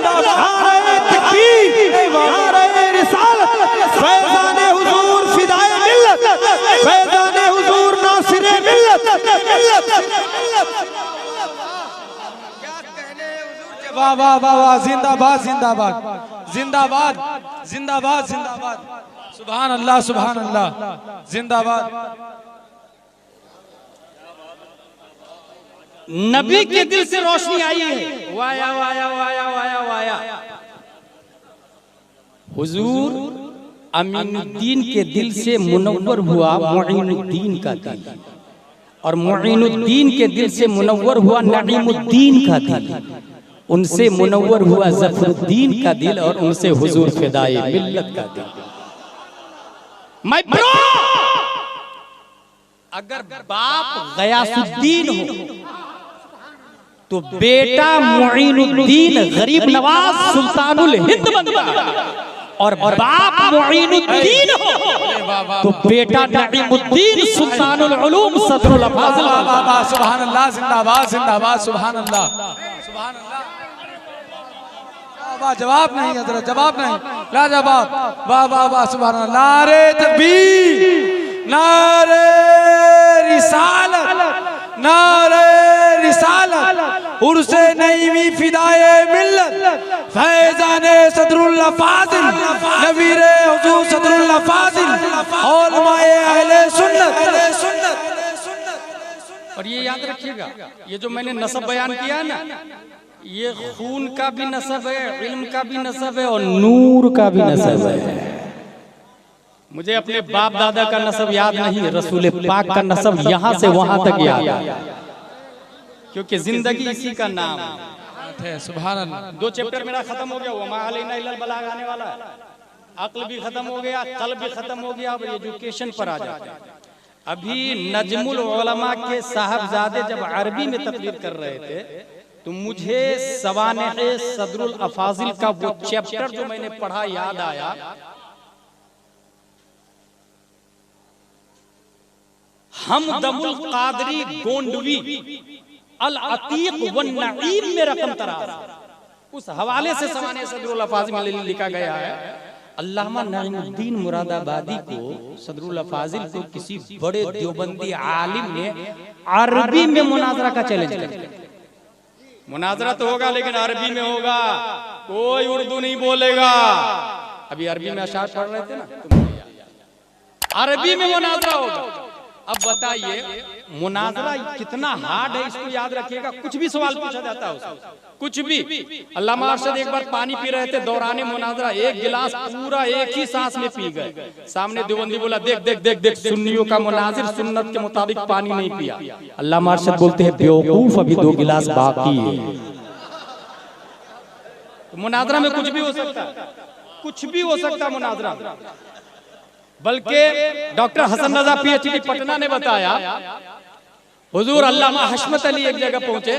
नारे तकबीर, नारे रिसालत, फैज़ाने हुजूर फिदाए मिल्लत, फैज़ाने हुजूर नासिरे मिल्लत। वाह वाह वाह वाह, जिंदाबाद जिंदाबाद जिंदाबाद जिंदाबाद जिंदाबाद, सुभान अल्लाह सुभान अल्लाह, जिंदाबाद। नबी के दिल से रोशनी आई है, via via via via via. हुजूर अमीनुद्दीन के दिल से मुनव्वर हुआ मुईनुद्दीन का दिल, और मुईनुद्दीन के दिल से मुनव्वर हुआ नईमुद्दीन का दिल, उनसे मुनव्वर हुआ जफरुद्दीन का दिल, और उनसे हुजूर फिदाए मिल्लत का दिल। माय ब्रो, अगर बाप गयासुद्दीन हो तो बेटा मुईनुद्दीन गरीब नवाज सुल्तानुल हिंद बनता है, और बाप मुईनुद्दीन हो तो बेटा नईमुद्दीन सुल्तानुल उलूम सदरुल फाजिल। सुभान अल्लाह, जिंदाबाद जिंदाबाद, सुभान अल्लाह सुभान अल्लाह। वाह, जवाब नहीं हजरत, जवाब नहीं, लाजवाब, वाह वाह वाह, सुभान अल्लाह। नारे तकबीर, नारे रिसालत, नारे रिसालत, उर्से नईमी फिदाए मिल्लत, फैज़ाने सदरुल फाजिल, नवीरे हुजूर सदरुल फाजिल, उलमाए अहले सुन्नत। और ये याद रखिएगा, ये जो मैंने नसब बयान किया है ना, ये खून का भी नसब है, इल्म का भी नसब है और नूर का भी नसब है। मुझे अपने बाप दादा का नसब याद नहीं, रसूल पाक का नसब यहाँ से वहां तक याद है, क्योंकि जिंदगी इसी का नाम है। सुभान अल्लाह। 2 चैप्टर मेरा खत्म हो गया, वमा अलैना इल्लल बलाग आने वाला है। अक्ल भी खत्म हो गया, कल्ब भी खत्म हो गया, अब एजुकेशन पर आ जाते हैं। अभी नजमुल उलमा के साहबजादे जब अरबी में तकरीर कर रहे थे तो मुझे सवानेह सदरुल अफाजिल का वो चैप्टर जो मैंने पढ़ा याद आया। हमदमुल कादरी गोंडवी अल अतीक वन नईम में रकम तराज, उस हवाले से सवानेह सदरुल अफाजिल में लिखा गया है। अल्लामा नईमुद्दीन मुरादाबादी को, सदरुल अफाजिल को किसी बड़े देवबंदी आलिम ने अरबी में मुनाजरा का चैलेंज किया। मुनाजरा तो होगा लेकिन अरबी में होगा, कोई उर्दू नहीं बोलेगा। अभी अरबी में अशार पढ़ रहे थे ना, अरबी में मुनाजरा होगा। अब बताइए मुनाजरा कितना हार्ड है, इसको याद रखिएगा। कुछ भी सवाल पूछा जाता है उसको, कुछ भी। अल्लामा अरशद एक बार पानी पी रहे थे दौराने मुनाजरा, एक गिलास पूरा एक ही सांस में पी गए। सामने देवबंदी बोला, देख देख देख देख, सुन्नियों का मुनाजिर सुन्नत के मुताबिक पानी नहीं पिया। अल्लामा अरशद बोलते हैं, बेवकूफ, अभी 2 गिलास बाकी है। मुनाजरा में कुछ भी हो सकता है, कुछ भी हो सकता है मुनाजरा में। बल्कि डॉक्टर हसन रजा पीएचडी पटना ने बताया, हुजूर अल्लामा हशमत अली एक जगह पहुंचे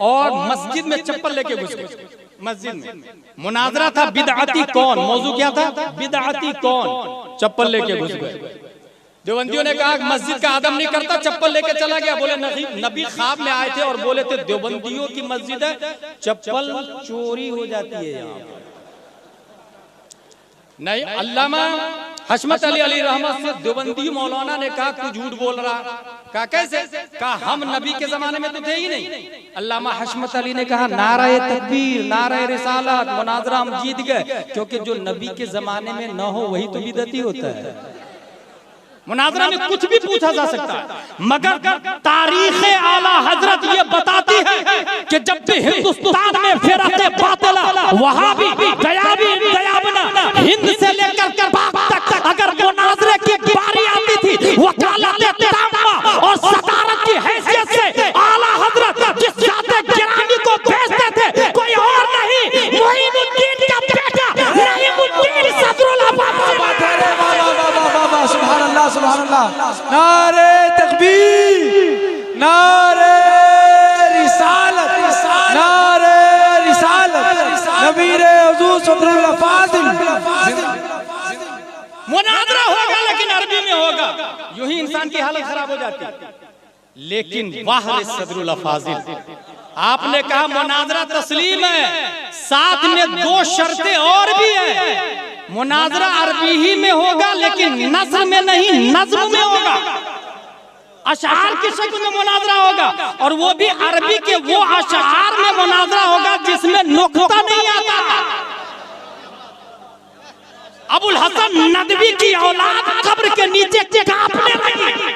और मस्जिद में चप्पल लेके घुस गए। मस्जिद में मुनाजरा था बिदअती कौन, मौजू क्या था, बिदअती कौन, चप्पल लेके घुस गए। देवबंदियों ने कहा मस्जिद का आदम नहीं करता, चप्पल लेके चला गया। बोले नबी ख्वाब में आए थे और बोले थे देवबंदियों की मस्जिद है, चप्पल चोरी हो जाती है यहाँ नहीं। अल्लामा हशमत अली अली रहमत से देवबंदी मौलाना ने कहा तू झूठ बोल रहा। कहा कैसे? कहा हम नबी के जमाने में तो थे ही नहीं। अल्लामा हशमत अली ने कहा नारे तकबीर, नारे रिसालत, मुनाजरा हम जीत गए, क्योंकि जो नबी के जमाने में न हो वही तो बिदअती होता है। मुनाजरा में कुछ भी पूछा जा सकता है, मगर तारीख आला हजरत ये बताती है कि जब भी हिंदुस्तान में फिरके बातिला, वहाबी, दयाबी, दयाबना, हिंद से लेकर पाक तक अगर मुनाजरे की बारी आती थी, वकालत ताम्मा और सदारत की हैसियत से आला हजरत जिस जाते गिरामी को भेजते थे, कोई और नहीं, मोइनुद्दीन का बेटा नईमुद्दीन सदरुल अफाजिल। सुभान अल्लाह, सुभान अल्लाह। नारे तकबीर, नारे रिसालत, नारे रिसालत, नबीरे हुजूर सदरुल अफाजिल। मुनाजरा होगा लेकिन अरबी में होगा, यूं ही इंसान की हालत खराब हो जाती है। लेकिन वाह सदरुल अफाजिल, आपने कहा मुनाजरा तस्लीम है, साथ में 2 शर्तें और भी है। मुनाजरा अरबी ही में होगा लेकिन नज़्म में नहीं, नज़्म में होगा, अशआर की शक्ल में मुनाजरा होगा, और वो भी अरबी के वो अशआर में मुनाजरा होगा जिसमें नुक्ता नहीं आता। अबुल हसन नदवी की औलाद कब्र के नीचे कांपने लगी,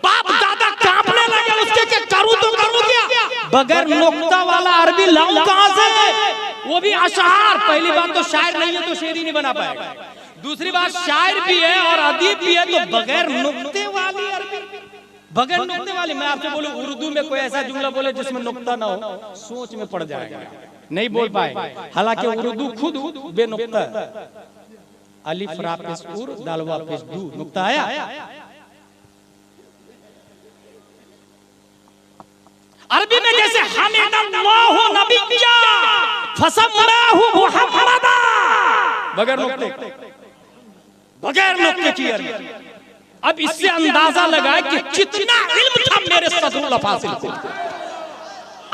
बाप दादा कांपने लगे उसके के करूं तो करूं क्या, बगैर नुक्ता वाला अरबी लाऊं कहां से, वो भी अशआर। पहली बात तो शायर नहीं है तो शेर ही नहीं बना पाएगा, दूसरी बात शायर भी है और अदीब भी है, तो बगैर नुक्ते वाली अरबी, बगैर नुक्ते वाली। मैं आपसे बोलूं उर्दू में कोई ऐसा जुमला बोले जिसमें नुक्ता ना हो, सोच में पड़ जाएगा, नहीं बोल पाएगा। हालांकि उर्दू खुद बेनुक्ता है, अलिफ रा पेश उर दाल वा पेश दू, नुक्ता आया। अरबी में जैसे हमिदल्लाहु नबिय्या फसम्माहु मुहम्मदा, बगैर नुक्ते, बगैर नुक्ते की अरबी। अब इससे अंदाजा लगाए कि कितना इल्म था मेरे सदरुल अफाजिल को,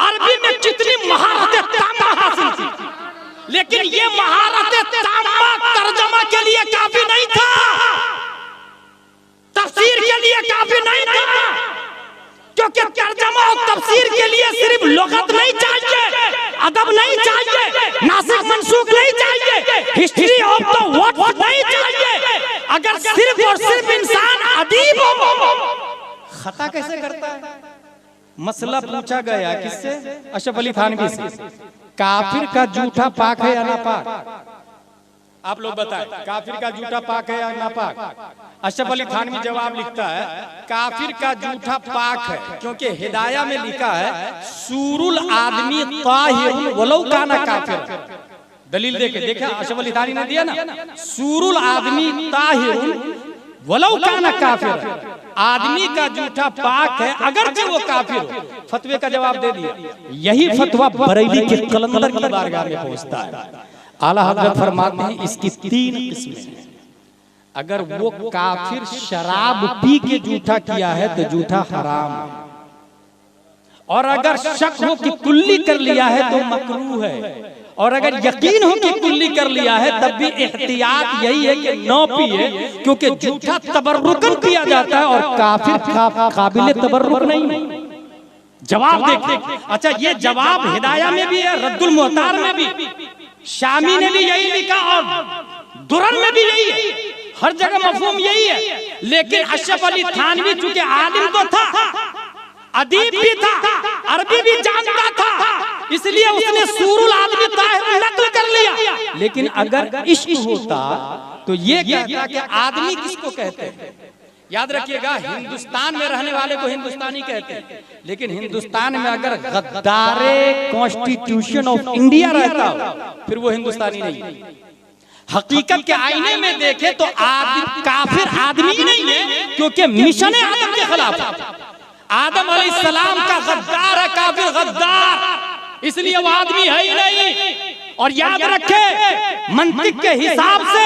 अरबी में कितनी महारत तामा हासिल थी। लेकिन ये महारत तामा तर्जमा के लिए काफी नहीं था, तफसीर के लिए काफी नहीं था, क्योंकि तर्जमा और तफसीर के लिए सिर्फ लुगत नहीं चाहिए, अदब नहीं चाहिए, नासिख मंसूख नहीं चाहिए, हिस्ट्री ऑफ द वर्ड नहीं चाहिए। अगर सिर्फ और सिर्फ इंसान अदीब हो, खता कैसे करता है, मसला पूछा गया किससे? अशरफ अली थानवी से, काफिर का जूठा पाक है या नापाक? आप लोग बताएं, काफिर का जूठा पाक है या नापाक? अशरफ अली थानवी जवाब लिखता है काफिर का जूठा पाक है, क्योंकि हिदाया में लिखा है सूरुल आदमी ताहिरुन वलौ काना काफिर। दलील देखे अशरफ अली थानवी ने दिया ना, सूरुल आदमी ताहिरुन वलौ काना काफिर, आदमी का जूठा पाक है अगर वो काफिर हो। फतवे का जवाब दे दिया। यही फतवा बरेली के कलंदर की बारगाह में पहुंचता है। आला हजरत फरमाते हैं इसकी 3 किस्में हैं। अगर वो काफिर शराब पी के जूठा किया है तो जूठा हराम है, और अगर शक हो कि कुल्ली कर लिया है तो मकरूह है, और अगर यकीन हो कि कुल्ली कर लिया है तब भी एहतियात यही है कि न पिए, क्योंकि जूठा तबर्रुकन पिया जाता है और काफिर काबिल तबर्रुक नहीं है। जवाब देखिए। अच्छा, ये जवाब हिदाया में भी है, रद्दुल मुहतार में भी, शामी ने भी यही लिखा और दुरर में भी यही है, हर जगह मफहूम यही है। लेकिन अशरफ अली थानवी चूंकि आलिम तो था, अदीब भी था, अरबी भी जानता था, इसलिए उसने सूरुल आदमी ताहिर नकल कर लिया। लेकिन अगर इश्क होता तो ये कहता कि आदमी किसको कहते हैं? याद रखिएगा, हिंदुस्तान में रहने वाले को हिंदुस्तानी कहते हैं, लेकिन हिंदुस्तान में अगर गद्दारे कॉन्स्टिट्यूशन ऑफ इंडिया रहता हो फिर वो हिंदुस्तानी नहीं। हकीकत के आईने में देखे तो काफिर आदमी ही नहीं है, क्योंकि मिशन आदम के खिलाफ। आदम अलैहिस्सलाम का गद्दार है काफिर, गद्दार, इसलिए वो आदमी है ही नहीं। और याद रखे, मंतिक के हिसाब से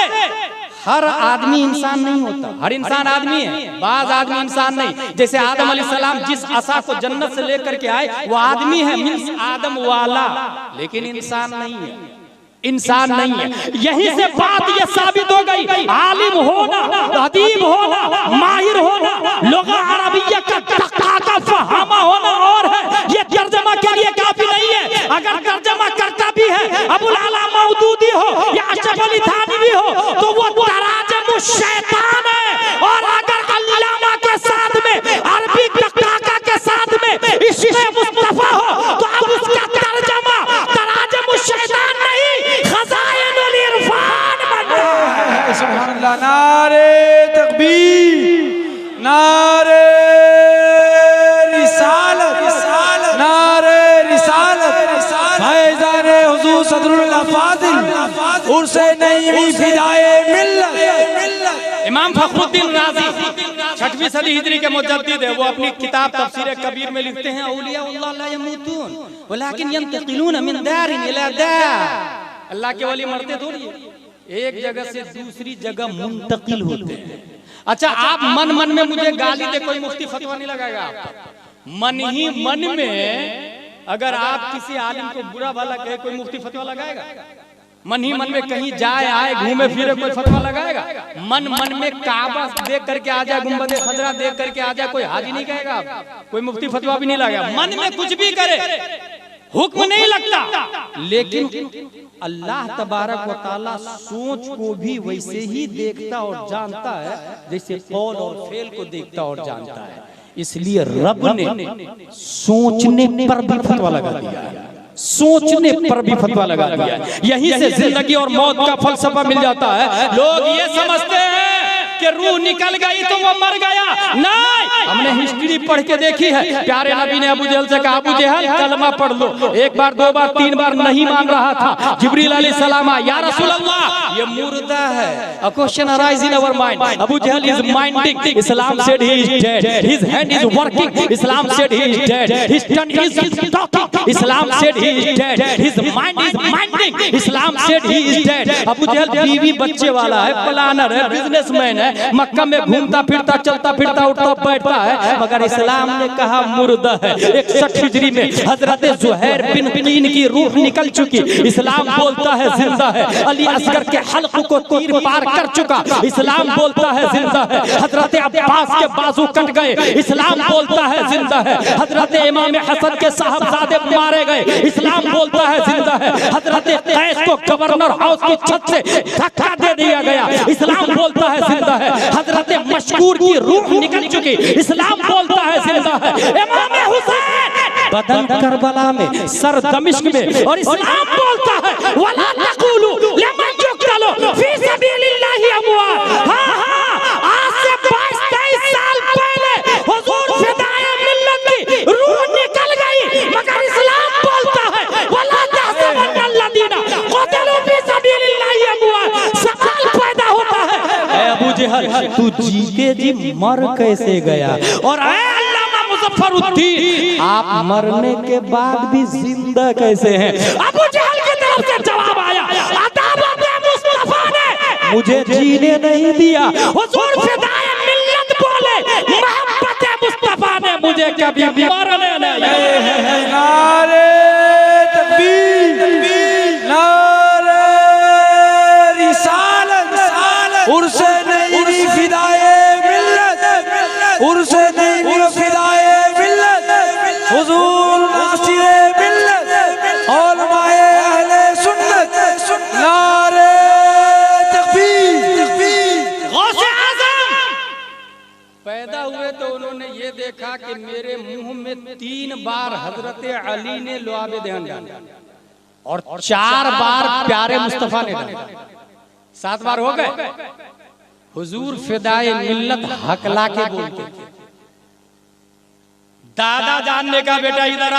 हर आदमी इंसान नहीं होता, हर इंसान आदमी है, बाज आदमी इंसान नहीं। जैसे आदम अलैहिस्सलाम जिस असा को जन्नत से लेकर के आए वो आदमी है, मींस आदम वाला, लेकिन इंसान नहीं है, इंसान नहीं है। यहीं से बात ये साबित हो गई, आलिम होना, अदीब होना, माहिर होना, लुगा अरबिया का तकाका फहामा होना और है, ये तर्जमा के लिए काफी नहीं है। अगर तर्जमा करता भी है अबुल आला मौदूदी हो या अशरफ अली थानवी हो तो वो तराजम शैतान है। और अगर अल्लामा के साथ में अरबी तकाका के साथ में इश्क़ मुस्तफा हो तो अब उसका तर्जमा तराजम शैतान नहीं, खज़ाइनुल इरफान बन रहा है। सुभान अल्लाह, नारे तकबीर, नारे रिसालत, नारे रिसालत, फैज़ाने हुज़ूर सदरुल अफ़ादिल, उर्से नईमी फिदाए मिल्लत। इमाम फखरुद्दीन राज़ी 6वीं सदी हिजरी के मुजद्दिद है। वो अपनी किताब तफसीर कबीर में लिखते हैं औलियाउल्लाह ला यमूतून वलाकिन यंतकिलून मिन दारिन इला दार। अल्लाह के वली मरते थोड़ी, एक जगह से दूसरी जगह मुंतकिल होते हैं। अच्छा, आप मन मन में मुझे गाली दे, कोई मुफ्ती फतवा नहीं लगाएगा आपका। मन ही मन में अगर आप किसी आलिम को बुरा भला कहे कोई मुफ्ती फतवा लगाएगा? मन ही मन में कहीं जाए आए घूमे फिरे कोई फतवा लगाएगा? मन मन में काबा देख करके आ जाए, गुंबद खजरा देख करके आ जाए, कोई हाजी नहीं कहेगा आप, कोई मुफ्ती फतवा भी नहीं लगाएगा। मन में कुछ भी करे हुक्म नहीं लगता। लेकिन अल्लाह तबारक व तआला सोच को भी वैसे ही देखता और जानता है जैसे कौल और फेल को देखता और जानता है। इसलिए रब ने सोचने पर भी फतवा लगा दिया है, सोचने पर भी फतवा लगा दिया है। यहीं से जिंदगी और मौत का फलसफा मिल जाता है। लोग ये समझते हैं कि रूह निकल गई तो वो मर गया, नहीं। हमने हिस्ट्री पढ़ के देखी है। प्यारे नबी ने अबू जहल से कहा, अबू जहल कलमा पढ़ लो। एक बार, 2 बार, 3 बार नहीं मान रहा था। जिब्रील अलैहिस्सलाम, या रसूल अल्लाह ये मुर्दा है। A question arise in our mind. Abu Jahl is minding. Islam said he is dead. His hand is working. Islam said he is dead. His tongue is talking. Islam said he is dead. His mind is minding. Islam said he is dead. Abu Jahl बीवी बच्चे वाला है, planner है, businessman है, मक्का में घूमता फिरता, चलता फिरता, उठता बैठता है, मगर इस्लाम ने कहा मुर्दा है। 61 हिजरी में हजरत ज़ुहैर बिन कीन की रूह निकल चुकी, इस्लाम बोलता है जिंदा है। अली असगर के हल्क को तीर पार कर चुका, इस्लाम बोलता है जिंदा है। हजरत अब्बास के बाजू कट गए, इस्लाम बोलता है जिंदा है। हजरत इमाम हसन के साहबजादे मारे गए, इस्लाम बोलता है जिंदा है। हजरत कैस को गवर्नर हाउस की छत से धक्का दे दिया गया, इस्लाम बोलता है जिंदा है। हजरत मशकूर की रूह निकल चुकी, इस्लाम बोलता है जिंदा है। इमाम हुसैन बदन करबला में, सर दमिश्क में, और इस्लाम बोलता है वला तक़ूलू लिमन युक़तलू फी सबीलिल्लाहि अमवात। हां हां, आज से 22-23 साल पहले हुजूर फिदाए मिल्लत की रूह निकल गई, मगर इस्लाम बोलता है वला तहसबन्नल्लज़ीना क़तलू फी सबीलिल्लाहि अमवात। सवाल पैदा होता है, ऐ अबू जहल तू जीते जी मर कैसे गया? और मुज़फ़्फ़रुद्दीन आप मरने के बाद भी जिंदा कैसे हैं? अबू जहल की तरफ से जवाब आया, अदावत मुस्तफा ने मुझे जीने नहीं दिया। हुजूर फिदाए मिल्लत बोले, मोहब्बत मुस्तफा ने मुझे कभी मरने नहीं दिया। नारे तकबीर, नारे रिसालत, उर्से नहीं फिदाए मिल्लत, उर्से नहीं फिदाए हुजूर नासिरे मिल्लत और माए अहले सुन्नत। नारे तकबीर, गौसे आज़म पैदा हुए तो उन्होंने ये देखा कि मेरे मुंह में 3 बार हजरत अली ने लुआबे दहन डाला और 4 बार प्यारे मुस्तफा ने डाला, 7 बार हो गए। हुजूर फिदाए मिल्लत हकला के बोलते थे, दादा जानने का बेटा इधर आ,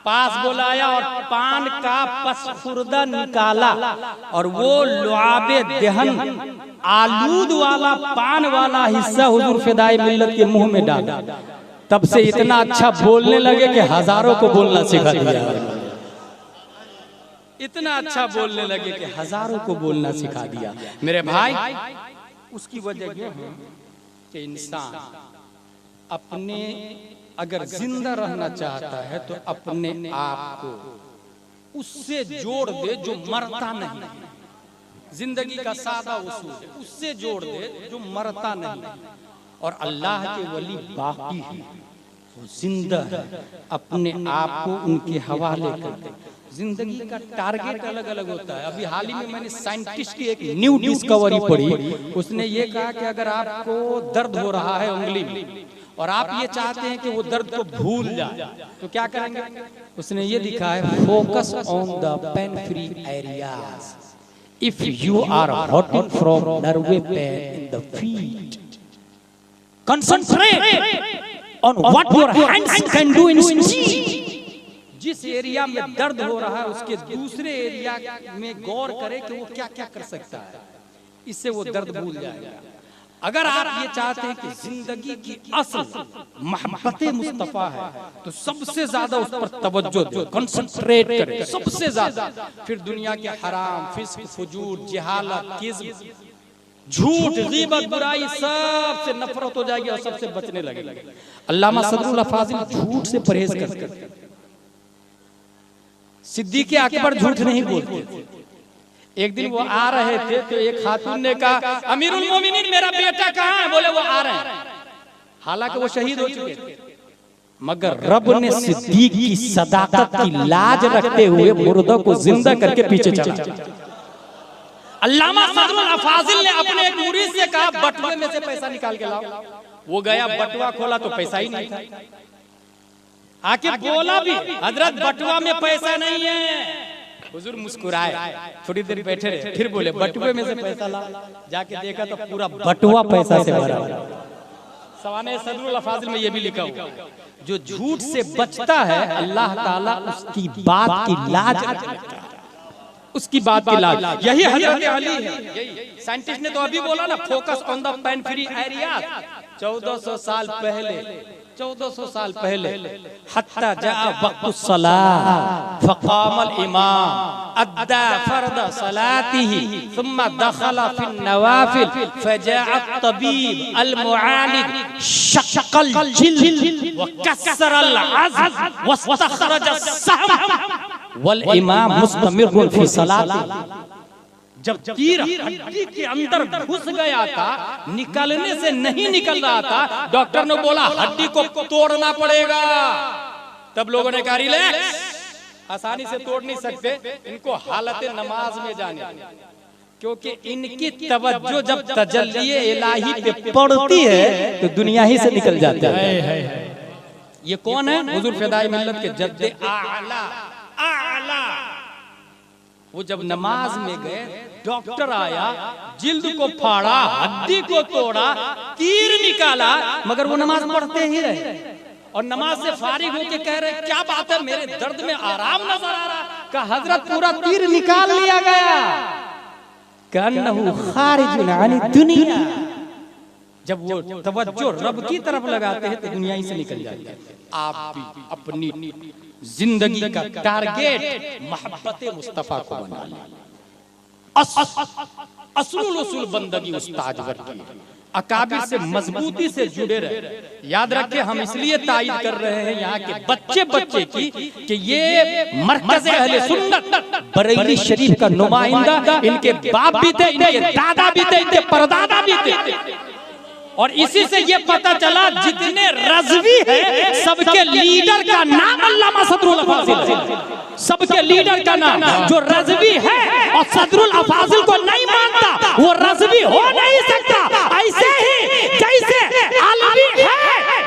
पास बुलाया और पान का पसफुर्दा निकाला और वो लुआबे दहन आलूद वाला पान वाला हिस्सा हुजूर फिदाए मिल्लत के मुंह में डाला। तब से इतना अच्छा बोलने लगे कि हजारों को बोलना सिखा दिया। इतना अच्छा बोलने लगे कि हजारों को बोलना सिखा दिया। मेरे भाई, उसकी वजह यह है कि इंसान अपने अगर जिंदा रहना चाहता है तो अपने आप को उससे जोड़ दे जो मरता नहीं। जिंदगी का सादा उसूल है, उससे जोड़ दे जो मरता नहीं। और अल्लाह के वली बाकी है, वो जिंदा है, अपने आप को उनके हवाले कर दे। जिंदगी का टारगेट अलग अलग होता है। अभी हाल ही में मैंने साइंटिस्ट की एक न्यू डिस्कवरी पढ़ी, उसने ये कहा कि अगर आपको दर्द हो रहा है उंगली में और आप ये चाहते हैं कि वो दर्द को भूल जाए तो क्या करेंगे? उसने ये लिखा है, focus on the pain free areas if you are hurting from nerve pain in the feet, concentrate on what your hands can do instead. जिस एरिया में दर्द हो रहा है उसके दूसरे एरिया में गौर करे कि वो क्या क्या कर सकता है, इससे वो दर्द भूल जाएगा। अगर आप ये चाहते हैं कि जिंदगी की असल मोहब्बत मुस्तफा है तो सबसे ज्यादा उस पर तवज्जो दो, कंसंट्रेट करें सबसे ज्यादा। फिर दुनिया के हराम, फिस्क, फुजूर, जहालत, किज़्ब, झूठ, गीबत, बुराई सबसे नफरत हो जाएगी और सबसे बचने लगेगी। अल्लामा सदरुल फाजिल झूठ से परहेज करते थे। सिद्दीक़ अकबर झूठ नहीं बोलते। एक दिन वो आ रहे थे तो एक खातून ने कहा, अमीरुल मोमिनीन मेरा बेटा कहाँ है? बोले वो आ रहे हैं। हालांकि वो शहीद हो चुके थे, मगर रब ने सिद्दीक़ की सदाकत की लाज रखते हुए मुर्दा को जिंदा करके पीछे चला। अल्लामा सदरुल फाजिल ने अपने एक मुरीद से कहा, बटुए में से पैसा निकाल के लाओ। वो गया, बटुआ खोला तो पैसा ही नहीं था। आके बोला भी, हजरत बटुआ में पैसा नहीं है। हुजूर मुस्कुराए, थोड़ी देर बैठे रहे, फिर बोले बटुए में से पैसा ला। जाके देखा तो पूरा बटुआ पैसा से भरा। सवाने सदरुल फाजिल में ये भी लिखा हुआ, जो झूठ से बचता है अल्लाह ताला उसकी बात की लाज रखता है, उसकी बात की लाज। यही हजरत अली है। साइंटिस्ट ने तो अभी बोला ना, focus on the pain free area. 1400 साल पहले, 1400 साल पहले, हत्ता जा वक़्तुस सलाह फ़क़ामल इमाम अद्दा फ़र्द सलातिही सुम्मा दख़ला फ़िन नवाफ़िल फ़जाअत तबीब अल मुआलिज शक़ल जिल्द व कसरल अज़्म वस्तख़रज अस्सहम वल इमाम मुस्तमिर्रुन फ़ी सलातिही। जब तीर हड्डी के अंदर घुस गया था, निकलने से नहीं निकल रहा था, डॉक्टर ने बोला हड्डी को तोड़ना पड़ेगा। तब लोगों ने कहा रिलैक्स, आसानी से तोड़ नहीं सकते, इनको हालत नमाज में जाने, क्योंकि इनकी तवज्जो जब तजल्ली इलाही पे पड़ती है तो दुनिया ही से निकल जाता है। ये कौन है? हुजूर फिदाई मिल्लत के जद्दे आला आला। वो जब नमाज में गए, डॉक्टर आया, जिल्द को फाड़ा, हड्डी को तोड़ा, तीर निकाला, मगर वो नमाज पढ़ते ही रहे। और नमाज से फारिग होके कह रहे क्या बात है, मेरे दर्द में आराम नजर आ रहा। कहा हजरत पूरा तीर निकाल लिया गया। कन्नहु खारिजुन अनी दुनिया। जब वो तवज्जो रब की तरफ लगाते हैं तो दुनिया ही से निकल जाती है। आप भी अपनी जिंदगी का टारगेट मोहब्बत मुस्तफा को बना लें। असलुल उसूल बंदगी उस्ताद वर्की, अकाबिर से मजबूती से जुड़े रहे। याद रखें, हम इसलिए तायीद कर रहे हैं यहाँ के बच्चे बच्चे की कि ये मरकज़ अहले सुन्नत बरेली शरीफ का नुमाइंदा, इनके बाप भी थे, इनके दादा भी थे, इनके परदादा भी थे। और इसी से ये पता चला जितने रज़वी है सबके लीडर का नाम अल्लामा सदरुल अफाजिल है। सबके लीडर का नाम, जो रज़वी है और सदरुल अफाजिल को नहीं मानता वो रज़वी हो नहीं सकता। ऐसे ही जैसे अलवी है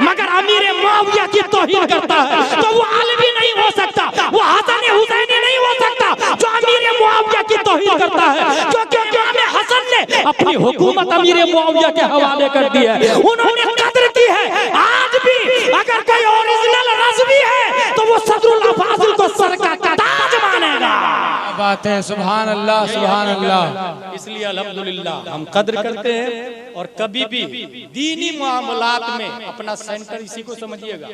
मगर अमीर मुआविया की तौहीन करता है तो वो अलवी नहीं हो सकता, वो हसन हुसैनी नहीं हो सकता जो अमीर मुआविया की तौहीन करता है। क्योंकि इमाम हसन ने अपनी हुकूमत अमीर मुआविया के हवाले कर दी है, उन्होंने कदर की है। आज भी अगर कोई ओरिजिनल रज़वी है तो वो सदरुल अफाजिल को सर का ताज मानेगा। बात है, सुभान अल्लाह सुभान अल्लाह। इसलिए अल्हम्दुलिल्लाह हम कद्र करते हैं। और कभी भी दीनी मामलात में अपना सेंटर इसी को समझिएगा।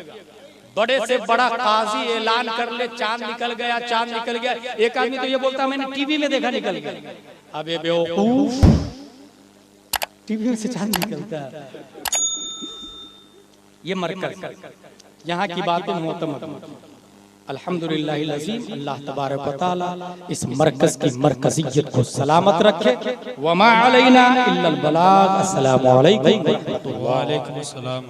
बड़े से बड़ा काजी ऐलान कर ले चांद निकल गया, चांद निकल गया, एक आदमी तो ये बोलता मैंने टीवी में देखा निकल गया। अबे बेवकूफ, टीवी में से चांद निकलता है। ये मरकज़, यहाँ की बातें मोतमद। अल्हम्दुलिल्लाहिल अज़ीम, अल्लाह तबारक व तआला इस मरकज़ की मरकज़ियत को सलामत रखे। वमा अलैना इल्लल बलाग। अस्सलामु अलैकुम व रहमतुल्लाह। वालेकुम अस्सलाम।